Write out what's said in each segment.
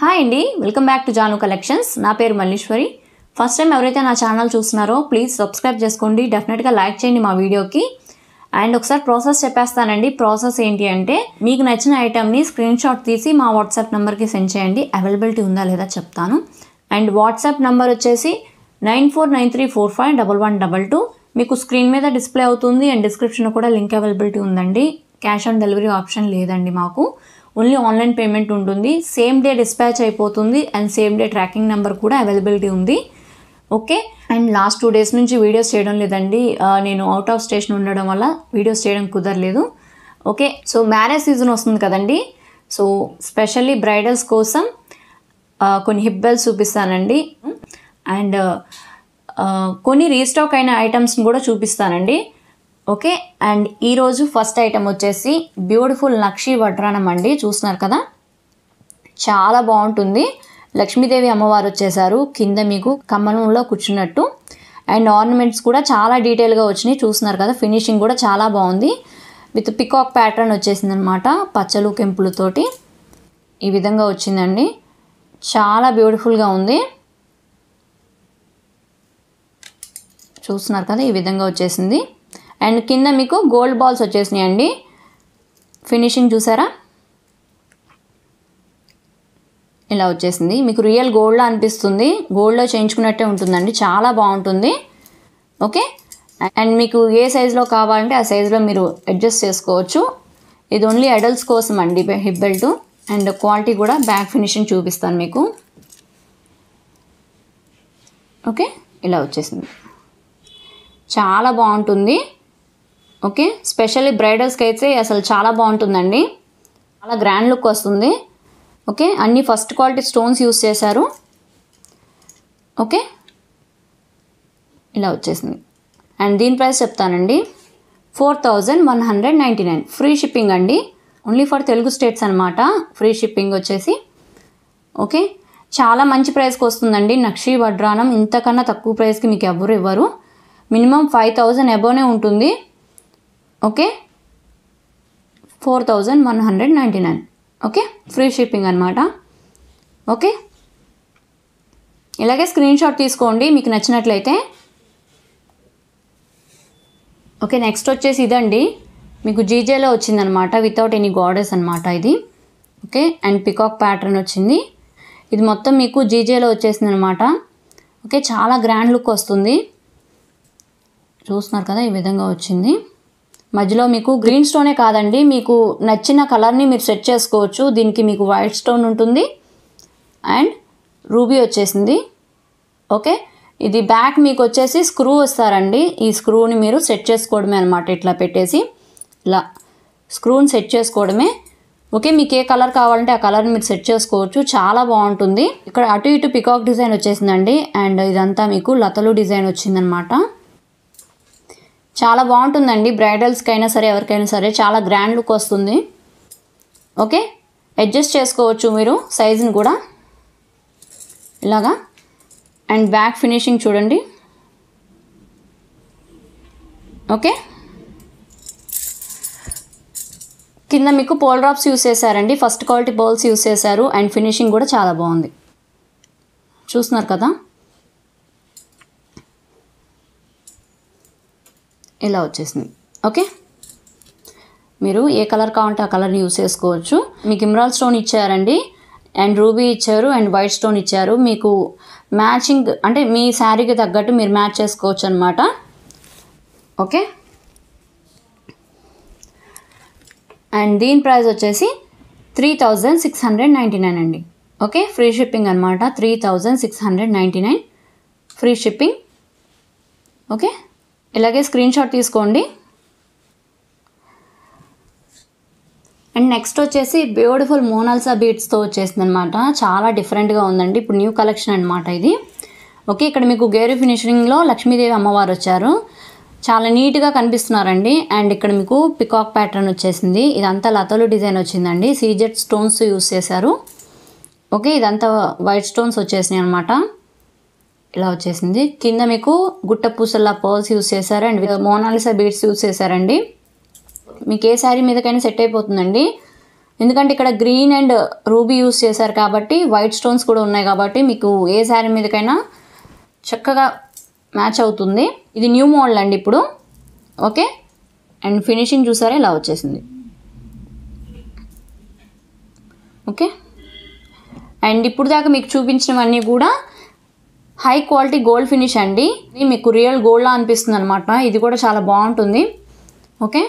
Hi అండి, welcome back to Janu collections. నా పేరు మల్లీశ్వరి. ఫస్ట్ టైం ఎవరైతే నా ఛానల్ చూస్తున్నారో ప్లీజ్ సబ్స్క్రైబ్ చేసుకోండి. డెఫినెట్గా లైక్ చేయండి మా వీడియోకి. అండ్ ఒకసారి ప్రాసెస్ చెప్పేస్తానండి. ప్రాసెస్ ఏంటి అంటే, మీకు నచ్చిన ఐటమ్ని స్క్రీన్ షాట్ తీసి మా వాట్సాప్ నెంబర్కి సెండ్ చేయండి. అవైలబిలిటీ ఉందా లేదా చెప్తాను. అండ్ వాట్సాప్ నెంబర్ వచ్చేసి 9493451122. మీకు స్క్రీన్ మీద డిస్ప్లే అవుతుంది. అండ్ డిస్క్రిప్షన్లో కూడా లింక్ అవైలబిలిటీ ఉందండి. క్యాష్ ఆన్ డెలివరీ ఆప్షన్ లేదండి మాకు. ఓన్లీ ఆన్లైన్ పేమెంట్ ఉంటుంది. సేమ్ డే డిస్పాచ్ అయిపోతుంది. And same day tracking number కూడా అవైలబిలిటీ ఉంది. ఓకే. అండ్ లాస్ట్ 2 days నుంచి వీడియోస్ చేయడం లేదండి. నేను అవుట్ ఆఫ్ స్టేషన్ ఉండడం వల్ల వీడియోస్ చేయడం కుదరలేదు. ఓకే. సో మ్యారేజ్ సీజన్ వస్తుంది కదండి. సో స్పెషల్లీ బ్రైడల్స్ కోసం కొన్ని హిప్ బెల్ట్స్ చూపిస్తానండి. అండ్ కొన్ని రీస్టాక్ అయిన ఐటమ్స్ని కూడా చూపిస్తానండి. ఓకే. అండ్ ఈరోజు ఫస్ట్ ఐటమ్ వచ్చేసి బ్యూటిఫుల్ నక్షి వడ్రానం అండి. చూస్తున్నారు కదా, చాలా బాగుంటుంది. లక్ష్మీదేవి అమ్మవారు వచ్చేసారు. కింద మీకు కమ్మలంలో కూర్చున్నట్టు. అండ్ ఆర్నమెంట్స్ కూడా చాలా డీటెయిల్గా వచ్చినాయి. చూస్తున్నారు కదా, ఫినిషింగ్ కూడా చాలా బాగుంది. విత్ పికాక్ ప్యాటర్న్ వచ్చేసింది అనమాట. పచ్చలు కెంపులతోటి ఈ విధంగా వచ్చిందండి. చాలా బ్యూటిఫుల్గా ఉంది. చూస్తున్నారు కదా, ఈ విధంగా వచ్చేసింది. అండ్ కింద మీకు గోల్డ్ బాల్స్ వచ్చేసినాయి అండి. ఫినిషింగ్ చూసారా, ఇలా వచ్చేసింది. మీకు రియల్ గోల్డ్లా అనిపిస్తుంది. గోల్డ్లో చేయించుకున్నట్టే ఉంటుందండి. చాలా బాగుంటుంది. ఓకే. అండ్ మీకు ఏ సైజులో కావాలంటే ఆ సైజులో మీరు అడ్జస్ట్ చేసుకోవచ్చు. ఇది ఓన్లీ అడల్ట్స్ కోసం అండి హిప్ బెల్ట్. అండ్ క్వాలిటీ కూడా బ్యాక్ ఫినిషింగ్ చూపిస్తాను మీకు. ఓకే, ఇలా వచ్చేసింది. చాలా బాగుంటుంది. ఓకే. స్పెషల్లీ బ్రైడల్స్కి అయితే అసలు చాలా బాగుంటుందండి. చాలా గ్రాండ్ లుక్ వస్తుంది. ఓకే. అన్ని ఫస్ట్ క్వాలిటీ స్టోన్స్ యూస్ చేశారు. ఓకే, ఇలా వచ్చేసింది. అండ్ దీని ప్రైస్ చెప్తానండి. 4199. ఫ్రీ షిప్పింగ్ అండి. ఓన్లీ ఫర్ తెలుగు స్టేట్స్ అనమాట. ఫ్రీ షిప్పింగ్ వచ్చేసి. ఓకే. చాలా మంచి ప్రైస్కి వస్తుందండి. నక్షి వడ్రానం ఇంతకన్నా తక్కువ ప్రైస్కి మీకు ఎవరు ఇవ్వరు. మినిమం 5000 అబోనే ఉంటుంది. ఓకే. 4199. ఓకే, ఫ్రీ షిప్పింగ్ అనమాట. ఓకే. ఇలాగే స్క్రీన్ షాట్ తీసుకోండి మీకు నచ్చినట్లయితే. ఓకే. నెక్స్ట్ వచ్చేసి ఇదండి. మీకు జీజేలో వచ్చిందనమాట. వితౌట్ ఎనీ గాడెస్ అనమాట ఇది. ఓకే. అండ్ పికాక్ ప్యాటర్న్ వచ్చింది. ఇది మొత్తం మీకు జీజేలో వచ్చేసింది అనమాట. ఓకే. చాలా గ్రాండ్ లుక్ వస్తుంది. చూస్తున్నారు కదా, ఈ విధంగా వచ్చింది. మధ్యలో మీకు గ్రీన్ స్టోనే కాదండి, మీకు నచ్చిన కలర్ని మీరు సెట్ చేసుకోవచ్చు. దీనికి మీకు వైట్ స్టోన్ ఉంటుంది. అండ్ రూబీ వచ్చేసింది. ఓకే. ఇది బ్యాక్ మీకు వచ్చేసి స్క్రూ వస్తారండి. ఈ స్క్రూని మీరు సెట్ చేసుకోవడమే అనమాట. ఇట్లా పెట్టేసి ఇలా స్క్రూని సెట్ చేసుకోవడమే. ఓకే. మీకు ఏ కలర్ కావాలంటే ఆ కలర్ని మీరు సెట్ చేసుకోవచ్చు. చాలా బాగుంటుంది. ఇక్కడ అటు ఇటు పికాక్ డిజైన్ వచ్చేసిందండి. అండ్ ఇదంతా మీకు లతలు డిజైన్ వచ్చిందనమాట. చాలా బాగుంటుందండి. బ్రైడల్స్కి అయినా సరే ఎవరికైనా సరే చాలా గ్రాండ్ లుక్ వస్తుంది. ఓకే. అడ్జస్ట్ చేసుకోవచ్చు మీరు సైజుని కూడా ఇలాగా. అండ్ బ్యాక్ ఫినిషింగ్ చూడండి. ఓకే. కింద మీకు పోల్ డ్రాప్స్ యూస్ చేశారండి. ఫస్ట్ క్వాలిటీ పోల్స్ యూస్ చేశారు. అండ్ ఫినిషింగ్ కూడా చాలా బాగుంది. చూస్తున్నారు కదా, ఇలా వచ్చేసింది. ఓకే. మీరు ఏ కలర్ కావాలంటే ఆ కలర్ని యూస్ చేసుకోవచ్చు. మీకు ఇమ్రాల్ స్టోన్ ఇచ్చారండి. అండ్ రూబీ ఇచ్చారు. అండ్ వైట్ స్టోన్ ఇచ్చారు. మీకు మ్యాచింగ్ అంటే మీ శారీకి తగ్గట్టు మీరు మ్యాచ్ చేసుకోవచ్చు అనమాట. ఓకే. అండ్ దీని ప్రైస్ వచ్చేసి 3699 అండి. ఓకే. ఫ్రీ షిప్పింగ్ అనమాట. 3699 ఫ్రీ షిప్పింగ్. ఓకే. ఇలాగే స్క్రీన్ షాట్ తీసుకోండి. అండ్ నెక్స్ట్ వచ్చేసి బ్యూటిఫుల్ మోనాల్సా బీడ్స్తో వచ్చేసింది అనమాట. చాలా డిఫరెంట్గా ఉందండి. ఇప్పుడు న్యూ కలెక్షన్ అనమాట ఇది. ఓకే. ఇక్కడ మీకు గేరు ఫినిషింగ్లో లక్ష్మీదేవి అమ్మవారు వచ్చారు. చాలా నీట్గా కనిపిస్తున్నారండి. అండ్ ఇక్కడ మీకు పికాక్ ప్యాటర్న్ వచ్చేసింది. ఇదంతా లతలు డిజైన్ వచ్చిందండి. సీజెడ్ స్టోన్స్ యూస్ చేశారు. ఓకే. ఇదంతా వైట్ స్టోన్స్ వచ్చేసినాయి అనమాట. ఇలా వచ్చేసింది. కింద మీకు గుట్ట పూసల పర్ల్స్ యూస్ చేశారు. అండ్ మోనాలిసా బీడ్స్ యూస్ చేశారండి. మీకు ఏ శారీ మీదకైనా సెట్ అయిపోతుందండి. ఎందుకంటే ఇక్కడ గ్రీన్ అండ్ రూబీ యూస్ చేశారు కాబట్టి వైట్ స్టోన్స్ కూడా ఉన్నాయి కాబట్టి మీకు ఏ శారీ మీదకైనా చక్కగా మ్యాచ్ అవుతుంది. ఇది న్యూ మోడల్ అండి ఇప్పుడు. ఓకే, అండ్ ఫినిషింగ్ చూసారా ఇలా వచ్చేసింది. ఓకే, అండ్ ఇప్పుడు దాకా మీకు చూపించినవన్నీ కూడా హై క్వాలిటీ గోల్డ్ ఫినిష్ అండి. ఇది మీకు రియల్ గోల్డ్లా అనిపిస్తుంది అనమాట. ఇది కూడా చాలా బాగుంటుంది. ఓకే,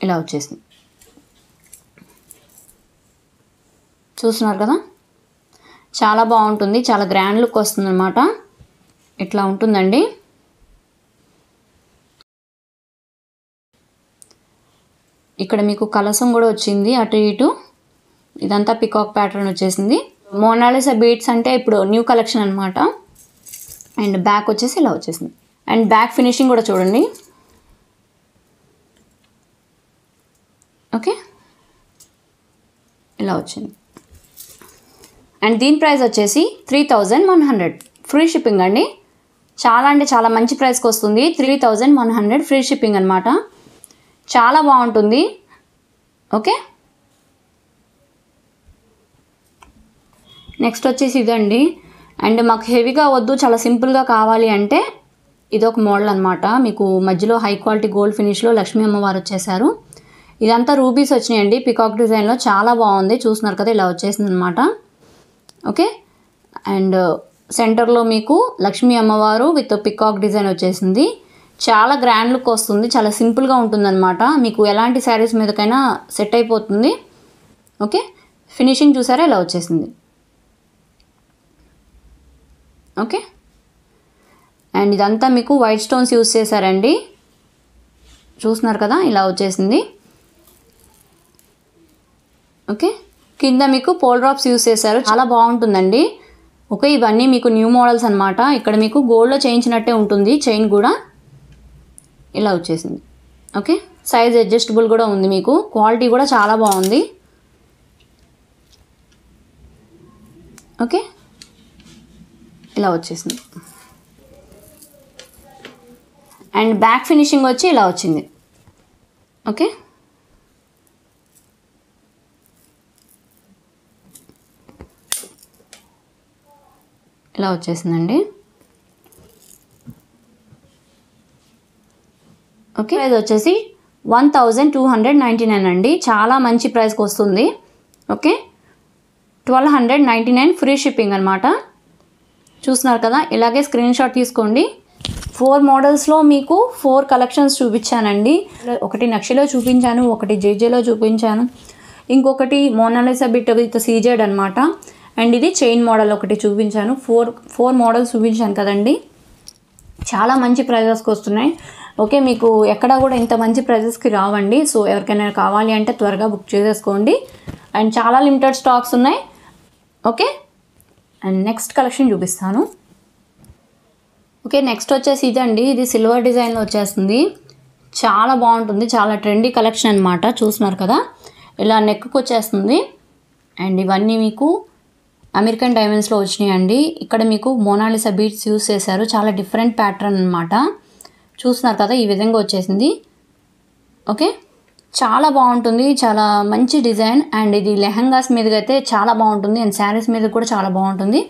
ఇలా వచ్చేసింది. చూస్తున్నారు కదా, చాలా బాగుంటుంది, చాలా గ్రాండ్ లుక్ వస్తుంది అనమాట. ఇట్లా ఉంటుందండి. ఇక్కడ మీకు కలసం కూడా వచ్చింది అటు ఇటు. ఇదంతా పికాక్ ప్యాటర్న్ వచ్చేసింది. మోనాలిసా బీడ్స్ అంటే ఇప్పుడు న్యూ కలెక్షన్ అనమాట. అండ్ బ్యాక్ వచ్చేసి ఇలా వచ్చేసింది. అండ్ బ్యాక్ ఫినిషింగ్ కూడా చూడండి. ఓకే, ఇలా వచ్చింది. అండ్ దీని ప్రైస్ వచ్చేసి 3100 ఫ్రీ షిప్పింగ్ అండి. చాలా అంటే చాలా మంచి ప్రైస్కి వస్తుంది. 3100 ఫ్రీ షిప్పింగ్ అనమాట. చాలా బాగుంటుంది. ఓకే, నెక్స్ట్ వచ్చేసి ఇదండి. అండ్ మాకు హెవీగా వద్దు, చాలా సింపుల్గా కావాలి అంటే ఇదొక మోడల్ అనమాట. మీకు మధ్యలో హై క్వాలిటీ గోల్డ్ ఫినిష్లో లక్ష్మీ అమ్మవారు వచ్చేసారు. ఇదంతా రూబీస్ వచ్చినాయండి పికాక్ డిజైన్లో. చాలా బాగుంది. చూస్తున్నారు కదా, ఇలా వచ్చేసింది అనమాట. ఓకే, అండ్ సెంటర్లో మీకు లక్ష్మీ అమ్మవారు విత్ పికాక్ డిజైన్ వచ్చేసింది. చాలా గ్రాండ్ లుక్ వస్తుంది. చాలా సింపుల్గా ఉంటుందన్నమాట. మీకు ఎలాంటి శారీస్ మీదకైనా సెట్ అయిపోతుంది. ఓకే, ఫినిషింగ్ చూసారా ఇలా వచ్చేసింది. ఓకే, అండ్ ఇదంతా మీకు వైట్ స్టోన్స్ యూస్ చేశారండి. చూస్తున్నారు కదా, ఇలా వచ్చేసింది. ఓకే, కింద మీకు పోల్ డ్రాప్స్ యూస్ చేశారు. చాలా బాగుంటుందండి. ఓకే, ఇవన్నీ మీకు న్యూ మోడల్స్ అనమాట. ఇక్కడ మీకు గోల్డ్లో చేయించినట్టే ఉంటుంది. చైన్ కూడా ఇలా వచ్చేసింది. ఓకే, సైజ్ అడ్జస్టబుల్ కూడా ఉంది. మీకు క్వాలిటీ కూడా చాలా బాగుంది. ఓకే, ఇలా వచ్చేసింది. అండ్ బ్యాక్ ఫినిషింగ్ వచ్చి ఇలా వచ్చింది. ఓకే, ఇలా వచ్చేసిందండి. ఓకే, ప్రైస్ వచ్చేసి 1299 అండి. చాలా మంచి ప్రైస్కి వస్తుంది. ఓకే, 1299 ఫ్రీ షిప్పింగ్ అనమాట. చూస్తున్నారు కదా, ఇలాగే స్క్రీన్ షాట్ తీసుకోండి. 4 మోడల్స్లో మీకు 4 కలెక్షన్స్ చూపించానండి. ఒకటి నక్షిలో చూపించాను, ఒకటి జేజేలో చూపించాను, ఇంకొకటి మోనాలిసా బిట్ విత్ సీజెడ్ అనమాట. అండ్ ఇది చైన్ మోడల్ ఒకటి చూపించాను. 4 మోడల్స్ చూపించాను కదండి. చాలా మంచి ప్రైజెస్కి వస్తున్నాయి. ఓకే, మీకు ఎక్కడ కూడా ఇంత మంచి ప్రైజెస్కి రావండి. సో ఎవరికైనా కావాలి అంటే త్వరగా బుక్ చేసేసుకోండి. అండ్ చాలా లిమిటెడ్ స్టాక్స్ ఉన్నాయి. ఓకే, అండ్ నెక్స్ట్ కలెక్షన్ చూపిస్తాను. ఓకే, నెక్స్ట్ వచ్చేసి ఇదండి. ఇది సిల్వర్ డిజైన్లో వచ్చేస్తుంది. చాలా బాగుంటుంది. చాలా ట్రెండీ కలెక్షన్ అనమాట. చూస్తున్నారు కదా, ఇలా నెక్కు వచ్చేస్తుంది. అండ్ ఇవన్నీ మీకు అమెరికన్ డైమండ్స్లో వచ్చినాయండి. ఇక్కడ మీకు మోనాలిసా బీడ్స్ యూస్ చేశారు. చాలా డిఫరెంట్ ప్యాటర్న్ అనమాట. చూస్తున్నారు కదా, ఈ విధంగా వచ్చేసింది. ఓకే, చాలా బాగుంటుంది. చాలా మంచి డిజైన్. అండ్ ఇది లెహంగాస్ మీదకి అయితే చాలా బాగుంటుంది. అండ్ శారీస్ మీద కూడా చాలా బాగుంటుంది.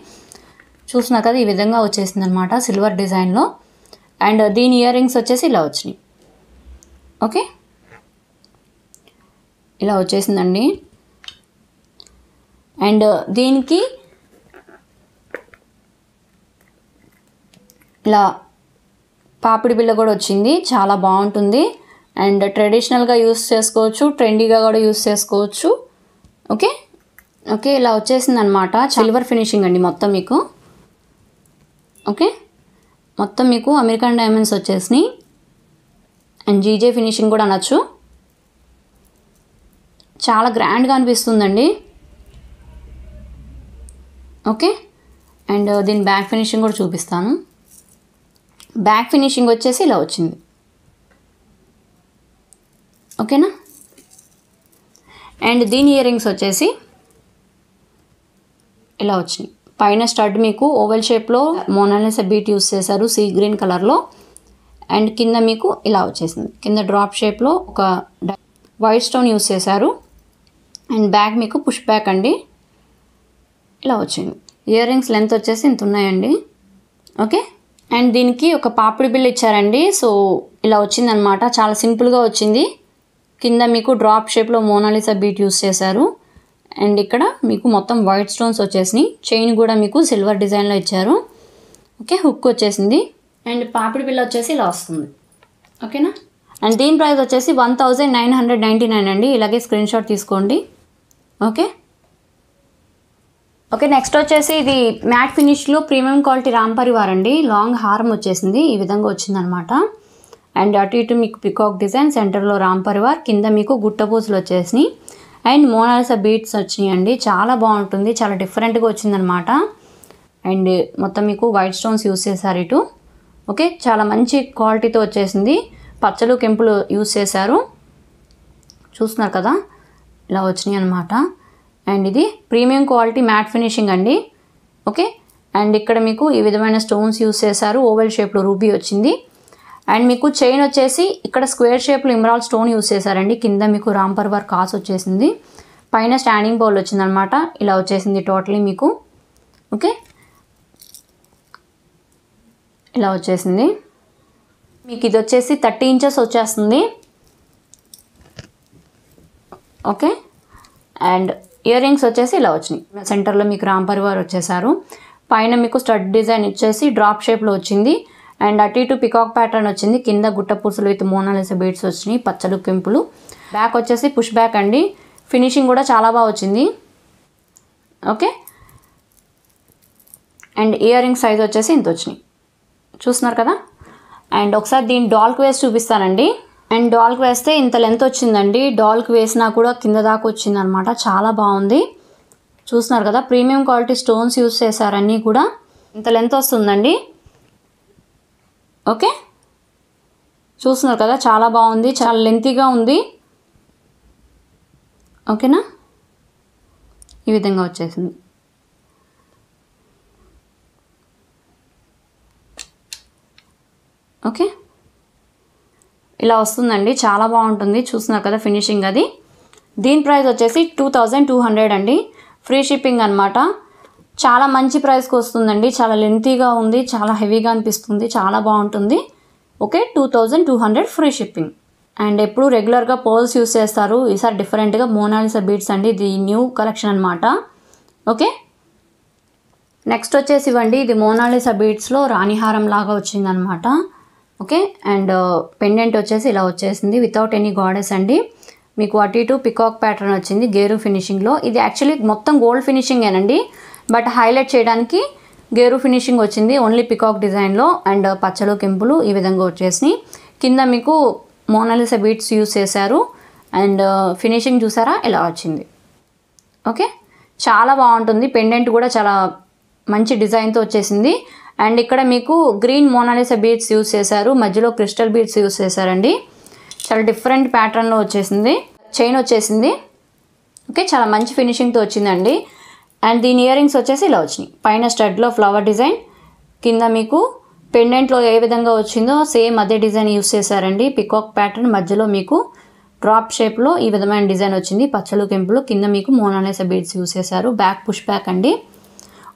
చూస్తున్నారు కదా, ఈ విధంగా వచ్చేసింది అనమాట సిల్వర్ డిజైన్లో. అండ్ దీని ఇయర్ రింగ్స్ వచ్చేసి ఇలా వచ్చినాయి. ఓకే, ఇలా వచ్చేసిందండి. అండ్ దీనికి ఇలా పాపిడి బిళ్ళ కూడా వచ్చింది. చాలా బాగుంటుంది. అండ్ ట్రెడిషనల్గా యూస్ చేసుకోవచ్చు, ట్రెండీగా కూడా యూస్ చేసుకోవచ్చు. ఓకే, ఓకే, ఇలా వచ్చేసింది అనమాట. సిల్వర్ ఫినిషింగ్ అండి మొత్తం మీకు. ఓకే, మొత్తం మీకు అమెరికన్ డైమండ్స్ వచ్చేసినాయి. అండ్ జీజే ఫినిషింగ్ కూడా అనొచ్చు. చాలా గ్రాండ్గా అనిపిస్తుందండి. ఓకే, అండ్ దీని బ్యాక్ ఫినిషింగ్ కూడా చూపిస్తాను. బ్యాక్ ఫినిషింగ్ వచ్చేసి ఇలా వచ్చింది. ఓకేనా, అండ్ దీని ఇయర్ రింగ్స్ వచ్చేసి ఇలా వచ్చినాయి. పైన స్టడ్ మీకు ఓవెల్ షేప్లో మోనాలిసా బీట్ యూస్ చేశారు, సీ గ్రీన్ కలర్లో. అండ్ కింద మీకు ఇలా వచ్చేసింది. కింద డ్రాప్ షేప్లో ఒక వైట్ స్టోన్ యూస్ చేశారు. అండ్ బ్యాక్ మీకు పుష్ బ్యాక్ అండి, ఇలా వచ్చింది. ఇయర్ రింగ్స్ లెంత్ వచ్చేసి ఇంత ఉన్నాయండి. ఓకే, అండ్ దీనికి ఒక పాపిడి బిల్ ఇచ్చారండి. సో ఇలా వచ్చిందనమాట, చాలా సింపుల్గా వచ్చింది. కింద మీకు డ్రాప్ షేప్లో మోనాలిసా బీట్ యూస్ చేశారు. అండ్ ఇక్కడ మీకు మొత్తం వైట్ స్టోన్స్ వచ్చేసినాయి. చైన్ కూడా మీకు సిల్వర్ డిజైన్లో ఇచ్చారు. ఓకే, హుక్ వచ్చేసింది. అండ్ పాపిడి బిల్ వచ్చేసి ఇలా వస్తుంది. ఓకేనా, అండ్ దీని ప్రైస్ వచ్చేసి 1999 అండి. ఇలాగే స్క్రీన్ షాట్ తీసుకోండి. ఓకే ఓకే, నెక్స్ట్ వచ్చేసి ఇది మ్యాట్ ఫినిష్లో ప్రీమియం క్వాలిటీ రామ్ పరివార్ అండి. లాంగ్ హారం వచ్చేసింది, ఈ విధంగా వచ్చిందనమాట. అండ్ అటు ఇటు మీకు పికాక్ డిజైన్, సెంటర్లో రామ్ పరివార్, కింద మీకు గుట్టపూసలు వచ్చేసినాయి. అండ్ మోనాలిసా బీట్స్ వచ్చినాయి అండి. చాలా బాగుంటుంది, చాలా డిఫరెంట్గా వచ్చిందనమాట. అండ్ మొత్తం మీకు వైట్ స్టోన్స్ యూస్ చేశారు ఇటు. ఓకే, చాలా మంచి క్వాలిటీతో వచ్చేసింది. పచ్చలు కెంపులు యూస్ చేశారు, చూస్తున్నారు కదా, ఇలా వచ్చినాయి అనమాట. అండ్ ఇది ప్రీమియం క్వాలిటీ మ్యాట్ ఫినిషింగ్ అండి. ఓకే, అండ్ ఇక్కడ మీకు ఈ విధమైన స్టోన్స్ యూస్ చేశారు. ఓవెల్ షేప్లో రూబీ వచ్చింది. అండ్ మీకు చైన్ వచ్చేసి ఇక్కడ స్క్వేర్ షేప్లో ఇమరాల్ స్టోన్ యూస్ చేశారండి. కింద మీకు రామ్ పరివార్ కాస్ వచ్చేసింది. పైన స్టాండింగ్ బౌల్ వచ్చిందనమాట, ఇలా వచ్చేసింది టోటలీ మీకు. ఓకే, ఇలా వచ్చేసింది మీకు. ఇది వచ్చేసి 30 ఇంచెస్ వచ్చేస్తుంది. ఓకే, అండ్ ఇయర్ రింగ్స్ వచ్చేసి ఇలా వచ్చినాయి. సెంటర్లో మీకు రామ్ పరివార్ వచ్చేసారు. పైన మీకు స్టడ్ డిజైన్ ఇచ్చేసి డ్రాప్ షేప్లో వచ్చింది. అండ్ అటు ఇటు పికాక్ ప్యాటర్న్ వచ్చింది. కింద గుట్ట పూసలు విత్ మోనాలిసా బీడ్స్ వచ్చినాయి, పచ్చలు కెంపులు. బ్యాక్ వచ్చేసి పుష్ బ్యాక్ అండి. ఫినిషింగ్ కూడా చాలా బాగా వచ్చింది. Okay, and ear ring size వచ్చేసి ఇంత వచ్చినాయి, చూస్తున్నారు కదా. అండ్ ఒకసారి దీన్ని డాల్కి వేసి చూపిస్తానండి. అండ్ డాల్కి వేస్తే ఇంత లెంత్ వచ్చిందండి. డాల్కి వేసినా కూడా కింద దాకా వచ్చింది అనమాట, చాలా బాగుంది. చూస్తున్నారు కదా, ప్రీమియం క్వాలిటీ స్టోన్స్ యూస్ చేశారన్నీ కూడా. ఇంత లెంత్ వస్తుందండి. ఓకే, చూస్తున్నారు కదా, చాలా బాగుంది, చాలా లెంతీగా ఉంది. ఓకేనా, ఈ విధంగా వచ్చేసింది. ఓకే, ఇలా వస్తుందండి, చాలా బాగుంటుంది. చూస్తున్నారు కదా ఫినిషింగ్ అది. దీని ప్రైస్ వచ్చేసి 2200 అండి. ఫ్రీ షిప్పింగ్ అనమాట. చాలా మంచి ప్రైస్కి వస్తుందండి. చాలా లెంతీగా ఉంది, చాలా హెవీగా అనిపిస్తుంది, చాలా బాగుంటుంది. Okay, 2200 free shipping. అండ్ ఎప్పుడు రెగ్యులర్గా పర్ల్స్ యూస్ చేస్తారు, ఈసారి డిఫరెంట్గా మోనాలిసా బీడ్స్ అండి. ఇది న్యూ కలెక్షన్ అనమాట. ఓకే, నెక్స్ట్ వచ్చేసి ఇవ్వండి, ఇది మోనాలిసా బీడ్స్లో రాణిహారం లాగా వచ్చిందనమాట. ఓకే, అండ్ పెండెంట్ వచ్చేసి ఇలా వచ్చేసింది వితౌట్ ఎనీ గాడెస్ అండి. మీకు అటు ఇటు పికాక్ ప్యాటర్న్ వచ్చింది గేరు ఫినిషింగ్లో. ఇది యాక్చువల్లీ మొత్తం గోల్డ్ ఫినిషింగేనండి, బట్ హైలైట్ చేయడానికి గేరు ఫినిషింగ్ వచ్చింది ఓన్లీ పికాక్ డిజైన్లో. అండ్ పచ్చలు కెంపులు ఈ విధంగా వచ్చేసినాయి. కింద మీకు మోనాలిసా బీడ్స్ యూస్ చేశారు. అండ్ ఫినిషింగ్ చూసారా ఎలా వచ్చింది. ఓకే, చాలా బాగుంటుంది. పెండెంట్ కూడా చాలా మంచి డిజైన్తో వచ్చేసింది. అండ్ ఇక్కడ మీకు గ్రీన్ మోనాలిసా బీడ్స్ యూస్ చేశారు, మధ్యలో క్రిస్టల్ బీడ్స్ యూస్ చేశారండి. చాలా డిఫరెంట్ ప్యాటర్న్లో వచ్చేసింది. చైన్ వచ్చేసింది. ఓకే, చాలా మంచి ఫినిషింగ్తో వచ్చిందండి. అండ్ దీని ఇయర్ రింగ్స్ వచ్చేసి ఇలా వచ్చినాయి. పైన స్టడ్లో ఫ్లవర్ డిజైన్, కింద మీకు పెండెంట్లో ఏ విధంగా వచ్చిందో సేమ్ అదే డిజైన్ యూస్ చేశారండి. పికాక్ ప్యాటర్న్, మధ్యలో మీకు డ్రాప్ షేప్లో ఈ విధమైన డిజైన్ వచ్చింది, పచ్చలు కెంపులు. కింద మీకు మోనాలిసా బీడ్స్ యూస్ చేశారు. బ్యాక్ పుష్ బ్యాక్ అండి.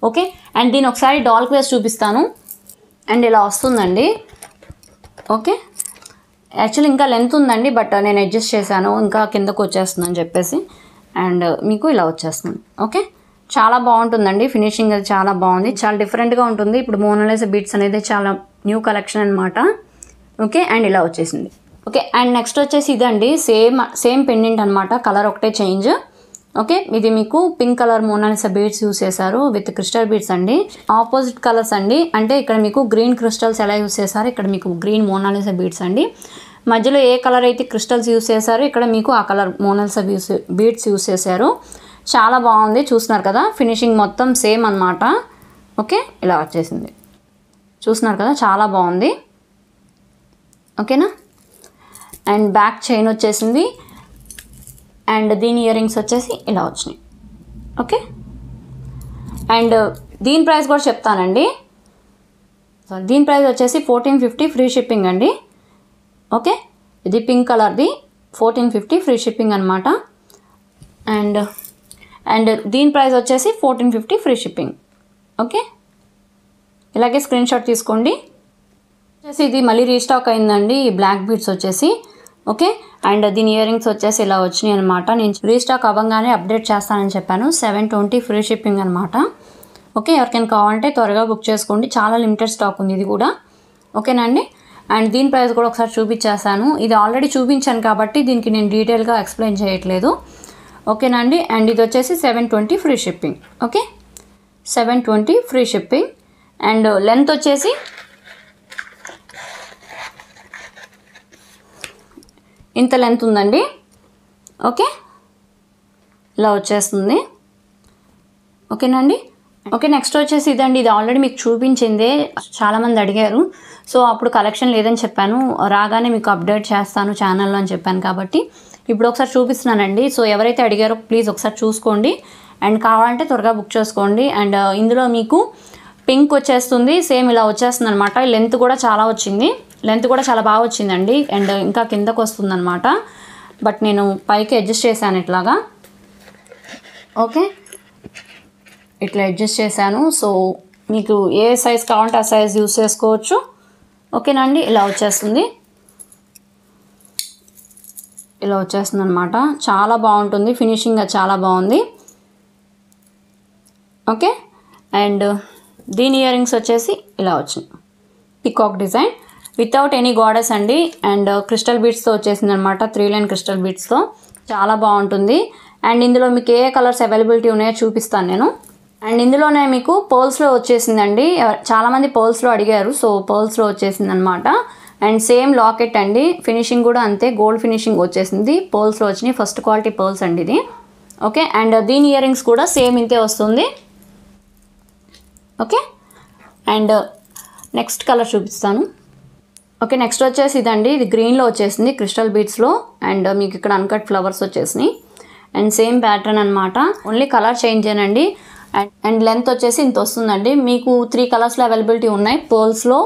ఓకే, అండ్ దీని ఒకసారి డాల్కి వేసి చూపిస్తాను. అండ్ ఇలా వస్తుందండి. ఓకే, యాక్చువల్లీ ఇంకా లెంత్ ఉందండి, బట్ నేను అడ్జస్ట్ చేశాను, ఇంకా కిందకు వచ్చేస్తుందని చెప్పేసి. అండ్ మీకు ఇలా వచ్చేస్తుంది. ఓకే, చాలా బాగుంటుందండి. ఫినిషింగ్ అది చాలా బాగుంది, చాలా డిఫరెంట్గా ఉంటుంది. ఇప్పుడు మోనాలిసా బీడ్స్ అనేది చాలా న్యూ కలెక్షన్ అనమాట. ఓకే, అండ్ ఇలా వచ్చేసింది. ఓకే, అండ్ నెక్స్ట్ వచ్చేసి ఇదండి, సేమ్ పెండెంట్ అనమాట, కలర్ ఒకటే చేంజ్. ఓకే, ఇది మీకు pink colour Mona Lisa beads use చేశారు విత్ క్రిస్టల్ బీడ్స్ అండి. ఆపోజిట్ కలర్స్ అండి, అంటే ఇక్కడ మీకు గ్రీన్ క్రిస్టల్స్ ఎలా యూస్ చేశారు, ఇక్కడ మీకు గ్రీన్ మోనాలిసా బీడ్స్ అండి. మధ్యలో ఏ కలర్ అయితే క్రిస్టల్స్ యూస్ చేశారో ఇక్కడ మీకు ఆ కలర్ మోనాలిసా బీడ్స్ యూస్ చేశారు. చాలా బాగుంది, చూస్తున్నారు కదా. ఫినిషింగ్ మొత్తం సేమ్ అనమాట. ఓకే, ఇలా వచ్చేసింది, చూస్తున్నారు కదా, చాలా బాగుంది. ఓకేనా, అండ్ బ్యాక్ చైన్ వచ్చేసింది. అండ్ దీని ఇయర్ రింగ్స్ వచ్చేసి ఇలా వచ్చినాయి. ఓకే, అండ్ దీని ప్రైస్ కూడా చెప్తానండి. సో దీని ప్రైస్ వచ్చేసి 1450 ఫ్రీ షిప్పింగ్ అండి. ఓకే, ఇది పింక్ కలర్ది 1450 ఫ్రీ షిప్పింగ్ అనమాట. అండ్ దీని ప్రైస్ వచ్చేసి 1450 ఫ్రీ షిప్పింగ్. ఓకే, ఇలాగే స్క్రీన్ షాట్ తీసుకోండి. వచ్చేసి ఇది మళ్ళీ రీస్టాక్ అయిందండి ఈ బ్లాక్ బీడ్స్ వచ్చేసి. ఓకే, అండ్ దీని ఇయర్ రింగ్స్ వచ్చేసి ఇలా వచ్చినాయి అనమాట. నేను రీస్టాక్ అవ్వగానే అప్డేట్ చేస్తానని చెప్పాను. 720 ఫ్రీ షిప్పింగ్ అనమాట. ఓకే, ఎవరికైనా కావాలంటే త్వరగా బుక్ చేసుకోండి. చాలా లిమిటెడ్ స్టాక్ ఉంది ఇది కూడా. ఓకేనా అండి. అండ్ దీని ప్రైస్ కూడా ఒకసారి చూపించేస్తాను. ఇది ఆల్రెడీ చూపించాను కాబట్టి దీనికి నేను డీటెయిల్గా ఎక్స్ప్లెయిన్ చేయట్లేదు. ఓకేనా అండి. అండ్ ఇది వచ్చేసి 720 free shipping. Okay, 720 free shipping. And length వచ్చేసి ఇంత లెంత్ ఉందండి. ఓకే, ఇలా వచ్చేస్తుంది. ఓకేనండి. ఓకే, నెక్స్ట్ వచ్చేసి ఇదండి. ఇది ఆల్రెడీ మీకు చూపించిందే, చాలామంది అడిగారు. సో అప్పుడు కలెక్షన్ లేదని చెప్పాను, రాగానే మీకు అప్డేట్ చేస్తాను ఛానల్లో అని చెప్పాను కాబట్టి ఇప్పుడు ఒకసారి చూపిస్తున్నానండి. సో ఎవరైతే అడిగారో ప్లీజ్ ఒకసారి చూసుకోండి. అండ్ కావాలంటే త్వరగా బుక్ చేసుకోండి. అండ్ ఇందులో మీకు పింక్ వచ్చేస్తుంది, సేమ్ ఇలా వచ్చేస్తుంది అనమాట. లెంత్ కూడా చాలా వచ్చింది, లెంత్ కూడా చాలా బాగా వచ్చిందండి. అండ్ ఇంకా కిందకు వస్తుంది అనమాట. బట్ నేను పైకి అడ్జస్ట్ చేశాను ఇట్లాగా. ఓకే, ఇట్లా అడ్జస్ట్ చేశాను. సో మీకు ఏ సైజ్ కావాలంటే ఆ సైజ్ యూస్ చేసుకోవచ్చు. ఓకేనండి, ఇలా వచ్చేస్తుంది, ఇలా వచ్చేస్తుంది అనమాట. చాలా బాగుంటుంది, ఫినిషింగ్ చాలా బాగుంది. ఓకే, అండ్ దీని ఇయర్ రింగ్స్ వచ్చేసి ఇలా వచ్చింది, peacock design without any goddess అండి. అండ్ క్రిస్టల్ బీడ్స్తో వచ్చేసింది అనమాట, 3 లైన్ క్రిస్టల్ బీడ్స్తో. చాలా బాగుంటుంది. అండ్ ఇందులో మీకు ఏ కలర్స్ అవైలబిలిటీ ఉన్నాయో చూపిస్తాను నేను. అండ్ ఇందులోనే మీకు పర్ల్స్లో వచ్చేసిందండి. చాలామంది పర్ల్స్లో అడిగారు, సో పర్ల్స్లో వచ్చేసింది అనమాట. అండ్ సేమ్ లాకెట్ అండి, ఫినిషింగ్ కూడా అంతే, గోల్డ్ ఫినిషింగ్ వచ్చేసింది. పర్ల్స్లో వచ్చినాయి, ఫస్ట్ క్వాలిటీ పర్ల్స్ అండి ఇది. ఓకే, అండ్ దీని ఇయర్ రింగ్స్ కూడా సేమ్ ఇంతే వస్తుంది. ఓకే, అండ్ నెక్స్ట్ కలర్ చూపిస్తాను. ఓకే, నెక్స్ట్ వచ్చేసి ఇదండి. ఇది గ్రీన్లో వచ్చేసింది క్రిస్టల్ బీడ్స్లో. అండ్ మీకు ఇక్కడ అన్కట్ ఫ్లవర్స్ వచ్చేసినాయి. అండ్ సేమ్ ప్యాటర్న్ అనమాట, ఓన్లీ కలర్ చేంజ్ అనండి. అండ్ లెంత్ వచ్చేసి ఇంత వస్తుందండి. మీకు 3 కలర్స్లో అవైలబిలిటీ ఉన్నాయి, పర్ల్స్లో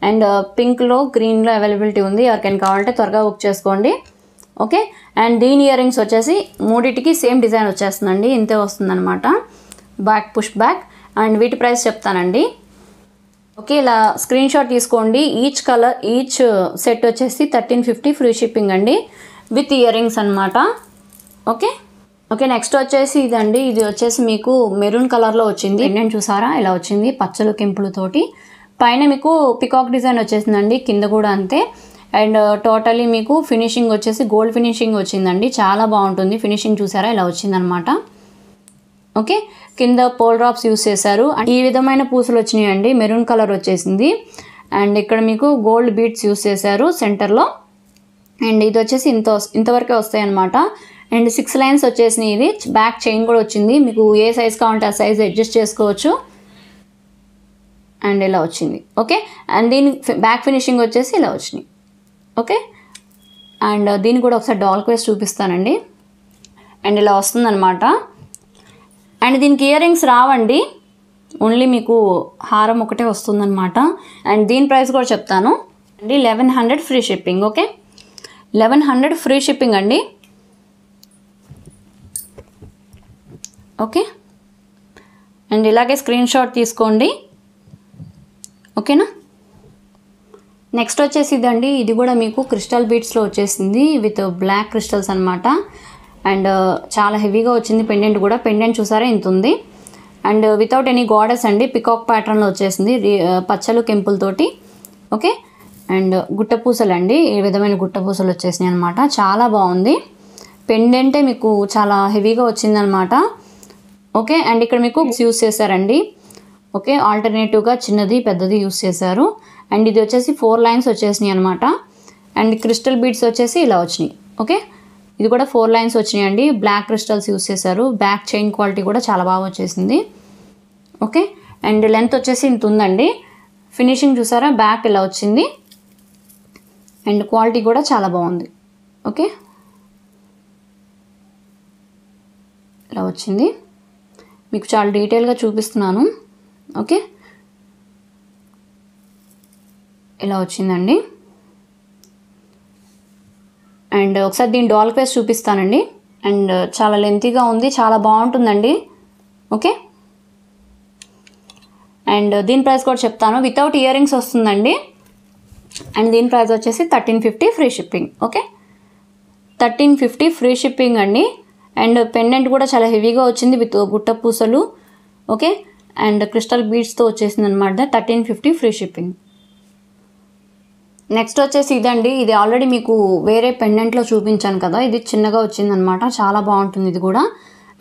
అండ్ పింక్లో, గ్రీన్లో అవైలబిలిటీ ఉంది. ఎవరికైనా కావాలంటే త్వరగా బుక్ చేసుకోండి. ఓకే, అండ్ దీని ఇయర్ రింగ్స్ వచ్చేసి మూడింటికి సేమ్ డిజైన్ వచ్చేస్తుందండి, ఇంతే వస్తుందన్నమాట. Back push back. అండ్ వీటి ప్రైస్ చెప్తానండి. ఓకే, ఇలా స్క్రీన్ షాట్ తీసుకోండి. ఈచ్ కలర్, ఈచ్ సెట్ వచ్చేసి 1350 ఫ్రీ షిప్పింగ్ అండి, విత్ ఇయర్ రింగ్స్ అనమాట. ఓకే, ఓకే, నెక్స్ట్ వచ్చేసి ఇదండి. ఇది వచ్చేసి మీకు మెరూన్ కలర్లో వచ్చింది. పెండెంట్ చూసారా ఇలా వచ్చింది, పచ్చలు కెంపులతోటి. పైన మీకు పికాక్ డిజైన్ వచ్చేసిందండి, కింద కూడా అంతే. అండ్ టోటలీ మీకు ఫినిషింగ్ వచ్చేసి గోల్డ్ ఫినిషింగ్ వచ్చిందండి. చాలా బాగుంటుంది ఫినిషింగ్, చూసారా ఇలా వచ్చిందనమాట. ఓకే, కింద పోల్ డ్రాప్స్ యూస్ చేశారు. ఈ విధమైన పూసలు వచ్చినాయండి, మెరూన్ కలర్ వచ్చేసింది. అండ్ ఇక్కడ మీకు గోల్డ్ బీడ్స్ యూస్ చేశారు సెంటర్లో. అండ్ ఇది వచ్చేసి ఇంతవరకే వస్తాయి అనమాట. అండ్ 6 లైన్స్ వచ్చేసినాయి. ఇది బ్యాక్ చైన్ కూడా వచ్చింది, మీకు ఏ సైజ్ కావాలంటే ఆ సైజ్ అడ్జస్ట్ చేసుకోవచ్చు. అండ్ ఇలా వచ్చింది. ఓకే, అండ్ దీని బ్యాక్ ఫినిషింగ్ వచ్చేసి ఇలా వచ్చినాయి. ఓకే, అండ్ దీన్ని కూడా ఒకసారి డాల్ క్వేస్ చూపిస్తానండి. అండ్ ఇలా వస్తుందన్నమాట. అండ్ దీనికి ఇయర్ రింగ్స్ రావండి, ఓన్లీ మీకు హారం ఒకటే వస్తుందన్నమాట. అండ్ దీని ప్రైస్ కూడా చెప్తాను అండి. 1100 free shipping. Okay, 1100 free shipping అండి. ఓకే, అండ్ ఇలాగే స్క్రీన్ షాట్ తీసుకోండి. ఓకేనా. నెక్స్ట్ వచ్చేసి ఇదండి. ఇది కూడా మీకు క్రిస్టల్ బీడ్స్లో వచ్చేసింది, విత్ బ్లాక్ క్రిస్టల్స్ అనమాట. అండ్ చాలా హెవీగా వచ్చింది. పెండెంట్ కూడా, పెండెంట్ చూసారా ఇంత ఉంది. అండ్ వితౌట్ ఎనీ గాడెస్ అండి, పికాక్ ప్యాటర్న్లో వచ్చేసింది, పచ్చలు కెంపులతోటి. ఓకే, అండ్ గుట్టపూసలు అండి, ఈ విధమైన గుట్టపూసలు వచ్చేసినాయి అనమాట. చాలా బాగుంది. పెండెంటే మీకు చాలా హెవీగా వచ్చిందనమాట. ఓకే, అండ్ ఇక్కడ మీకు యూస్ చేశారండి. ఓకే, ఆల్టర్నేటివ్గా చిన్నది పెద్దది యూస్ చేశారు. అండ్ ఇది వచ్చేసి 4 లైన్స్ వచ్చేసినాయి అనమాట. అండ్ క్రిస్టల్ బీడ్స్ వచ్చేసి ఇలా వచ్చినాయి. ఓకే, ఇది కూడా 4 లైన్స్ వచ్చినాయి అండి. బ్లాక్ క్రిస్టల్స్ యూస్ చేశారు. బ్యాక్ చైన్ క్వాలిటీ కూడా చాలా బాగా వచ్చేసింది. ఓకే, అండ్ లెంత్ వచ్చేసి ఇంత ఉందండి. ఫినిషింగ్ చూసారా, బ్యాక్ ఇలా వచ్చింది. అండ్ క్వాలిటీ కూడా చాలా బాగుంది. ఓకే, ఇలా వచ్చింది. మీకు చాలా డీటెయిల్గా చూపిస్తున్నాను. ఓకే, ఇలా వచ్చిందండి. అండ్ ఒకసారి దీని డాల్ క్వేస్ చూపిస్తానండి. అండ్ చాలా లెంతీగా ఉంది, చాలా బాగుంటుందండి. ఓకే, అండ్ దీని ప్రైస్ కూడా చెప్తాను. వితౌట్ ఇయర్ రింగ్స్ వస్తుందండి. అండ్ దీని ప్రైస్ వచ్చేసి 1350 free shipping. Okay, 1350 free shipping అండి. అండ్ పెండెంట్ కూడా చాలా హెవీగా వచ్చింది విత్ గుట్ట పూసలు. ఓకే, అండ్ క్రిస్టల్ బీడ్స్తో వచ్చేసింది అనమాట. 1350 ఫ్రీ షిప్పింగ్. నెక్స్ట్ వచ్చేసి ఇదండి. ఇది ఆల్రెడీ మీకు వేరే పెండెంట్లో చూపించాను కదా, ఇది చిన్నగా వచ్చిందనమాట. చాలా బాగుంటుంది ఇది కూడా.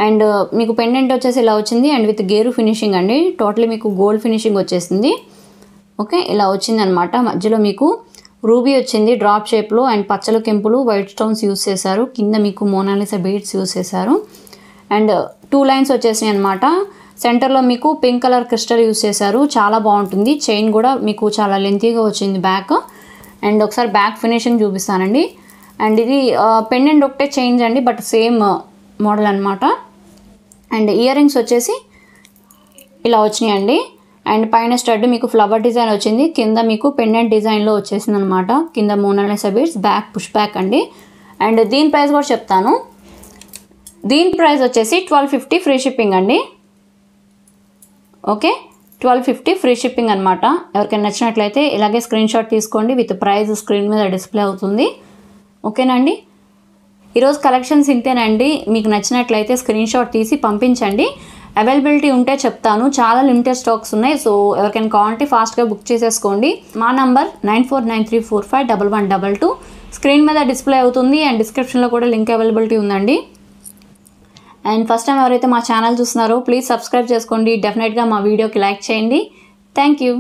అండ్ మీకు పెండెంట్ వచ్చేసి ఇలా వచ్చింది అండ్ విత్ గేరు ఫినిషింగ్ అండి. టోటలీ మీకు గోల్డ్ ఫినిషింగ్ వచ్చేసింది. ఓకే, ఇలా వచ్చింది అనమాట. మధ్యలో మీకు రూబీ వచ్చింది డ్రాప్ షేప్లో అండ్ పచ్చలు కెంపులు వైట్ స్టోన్స్ యూస్ చేశారు. కింద మీకు మోనాలిసా బీడ్స్ యూస్ చేశారు. అండ్ 2 లైన్స్ వచ్చేసినాయి అనమాట. సెంటర్లో మీకు పింక్ కలర్ క్రిస్టల్ యూస్ చేశారు. చాలా బాగుంటుంది. చైన్ కూడా మీకు చాలా లెంతీగా వచ్చింది బ్యాక్. అండ్ ఒకసారి బ్యాక్ ఫినిషింగ్ చూపిస్తానండి. అండ్ ఇది పెండెంట్ ఒకటే చేంజ్ అండి, బట్ సేమ్ మోడల్ అనమాట. అండ్ ఇయర్ రింగ్స్ వచ్చేసి ఇలా వచ్చినాయండి. అండ్ పైన స్టడ్ మీకు ఫ్లవర్ డిజైన్ వచ్చింది, కింద మీకు పెండెంట్ డిజైన్లో వచ్చేసింది అనమాట. కింద Mona Lisa beads, back push back అండి. అండ్ దీని ప్రైస్ కూడా చెప్తాను. దీని ప్రైస్ వచ్చేసి 1250 ఫ్రీ షిప్పింగ్ అండి. ఓకే, 1250 ఫ్రీ షిప్పింగ్ అనమాట. ఎవరికైనా నచ్చినట్లయితే ఇలాగే స్క్రీన్ షాట్ తీసుకోండి. విత్ ప్రైస్ స్క్రీన్ మీద డిస్ప్లే అవుతుంది. ఓకేనండి, ఈరోజు కలెక్షన్స్ ఇంతేనండి. మీకు నచ్చినట్లయితే స్క్రీన్ షాట్ తీసి పంపించండి. అవైలబిలిటీ ఉంటే చెప్తాను. చాలా లిమిటెడ్ స్టాక్స్ ఉన్నాయి. సో ఎవరికైనా కావాలంటే ఫాస్ట్గా బుక్ చేసేసుకోండి. మా నంబర్ 9493451122 స్క్రీన్ మీద డిస్ప్లే అవుతుంది. అండ్ డిస్క్రిప్షన్లో కూడా లింక్ అవైలబిలిటీ ఉందండి. అండ్ ఫస్ట్ టైం ఎవరైతే మా ఛానల్ చూస్తున్నారో ప్లీజ్ సబ్స్క్రైబ్ చేసుకోండి. డెఫినెట్గా మా వీడియోకి లైక్ చేయండి. Thank you.